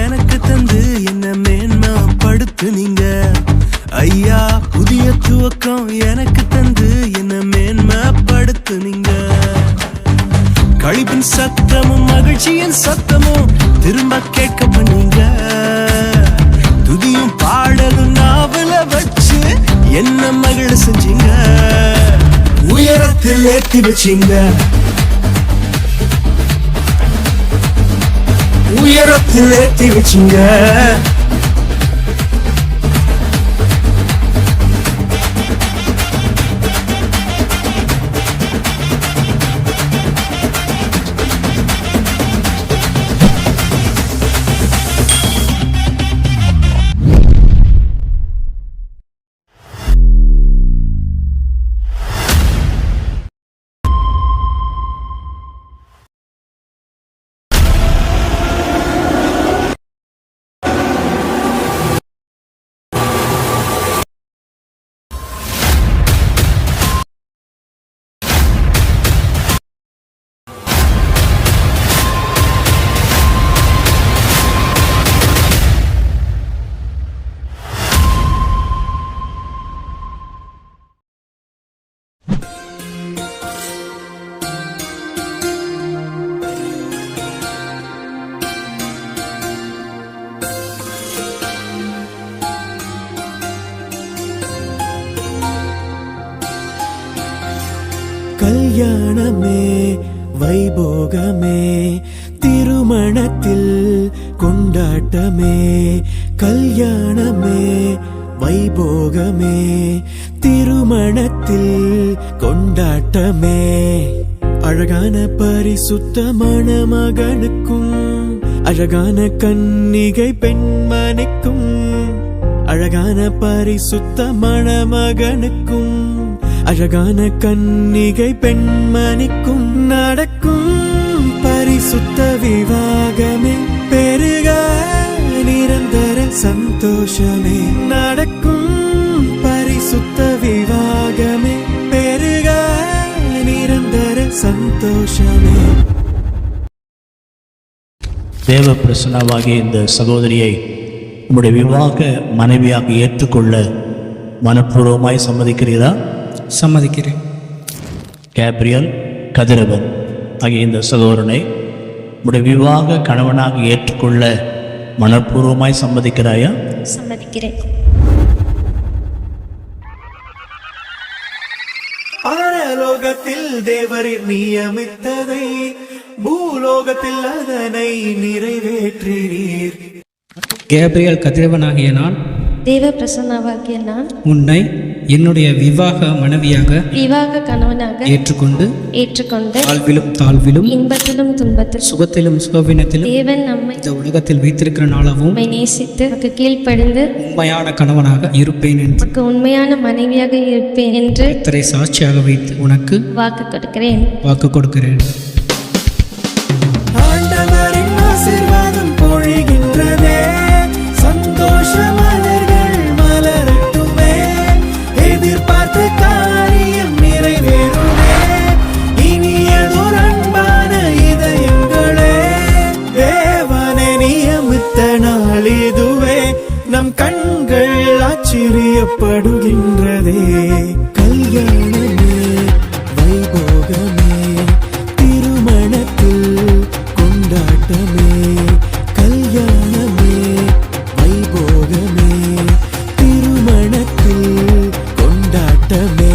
எனக்கு தந்து என்ன மேன்மைப்படுத்துனீங்க ஐயா. புதிய துவக்கம் எனக்கு தந்து என்ன மேன்மைப்படுத்துனீங்க. கழிப்பின் சத்தமும் மகிழ்ச்சியின் சத்தமும் திரும்ப கேட்க பண்ணீங்க. துதியும் பாடலும் நாவல வச்சு என்ன மகிழ செஞ்சீங்க. உயரத்தில் ஏற்றி வச்சீங்க. உயரத்தில் ஏற்றி வச்சீங்க. கல்யாணமே வைபோகமே திருமணத்தில் கொண்டாட்டமே. கல்யாணமே வைபோகமே திருமணத்தில் கொண்டாட்டமே. அழகான பரிசுத்தமான மகனுக்கும் அழகான கன்னிகை பெண்மணிக்கும் அழகான பரிசுத்தமான மகனுக்கும் அழகான கன்னிகை பெண்மணிக்கும் நடக்கும் பரிசுத்த விவாகமே. பெருக நிரந்தர சந்தோஷமே. நடக்கும் பரிசுத்த விவாகமே. பெருக நிரந்தர சந்தோஷமே. தேவ பிரசன்னமாகிய இந்த சகோதரியை உம்முடைய விவாக மனைவியாக ஏற்றுக்கொள்ள மனப்பூர்வமாய் சம்மதிக்கிறீரா? சம்மதிக்கிறேன். கேப்ரியல் கதிரவன் ஆகிய இந்த சகோதரனை உடைய விவாக கணவனாக ஏற்றுக்கொள்ள மனப்பூர்வமாய் சம்மதிக்கிறாயா? சம்மதிக்கிறேன். பரலோகத்தில் தேவரின் நியமித்ததை பூலோகத்தில் அதனை நிறைவேற்றினீர். கேப்ரியல் கதிரவனாகிய நான் தேவ பிரசன்னமாகிய நான் உன்னை என்னுடைய விவாக மனைவியாக விவாக கணவனாக ஏற்றுக்கொண்டு தாழ்விலும் தாழ்விலும் இன்பத்திலும் துன்பத்திலும் சுகத்திலும் சுகவீனத்திலும் தேவன் நம்மை இந்த உலகத்தில் வைத்திருக்கிற நாளாகவும் நேசித்து கீழ்ப்படிந்து உண்மையான கணவனாக இருப்பேன் என்று உண்மையான மனைவியாக இருப்பேன் என்று கர்த்தரை சாட்சியாக வைத்து உனக்கு வாக்கு கொடுக்கிறேன். ஆண்டவரின் ஆசீர்வாதம் பொழிகின்றதே. சந்தோஷ மலர்கள் மலரட்டுமே. எதிர்பார்த்த காரியம் நிறைவேறுமே. இனியதொரு அன்பான இதயங்களே. தேவனை நியமித்த நாள் இதுவே. நம் கண்கள் ஆச்சரியப்படுகின்றதே. கல்யாணமே வைபோகமே திருமணத்தில் கொண்டாட்டமே. கல்யாணமே வைபோகமே திருமணத்தில் கொண்டாட்டமே.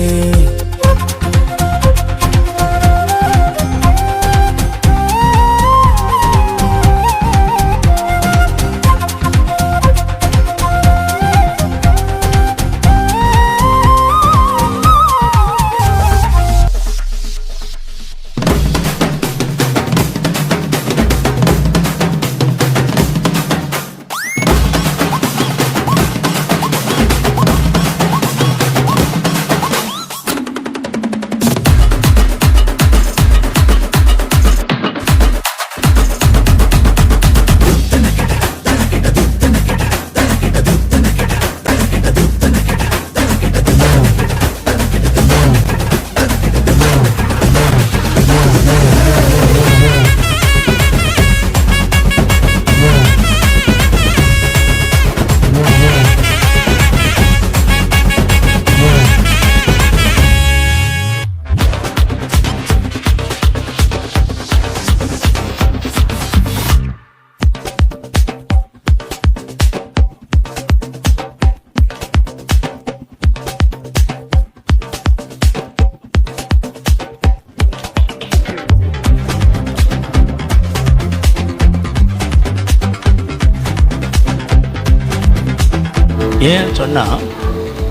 ஏன் சொன்னால்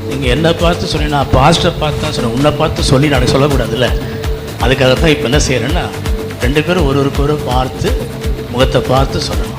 நீங்கள் என்னை பார்த்து சொல்லி நான் பாஸ்டரை பார்த்து தான் சொன்னேன், உன்னை பார்த்து சொல்லி நான் சொல்லக்கூடாதுல்ல. அதுக்காக தான் இப்போ என்ன செய்கிறேன்னா 2 பேரும் ஒருவருக்கு பார்த்து முகத்தை பார்த்து சொல்லணும்.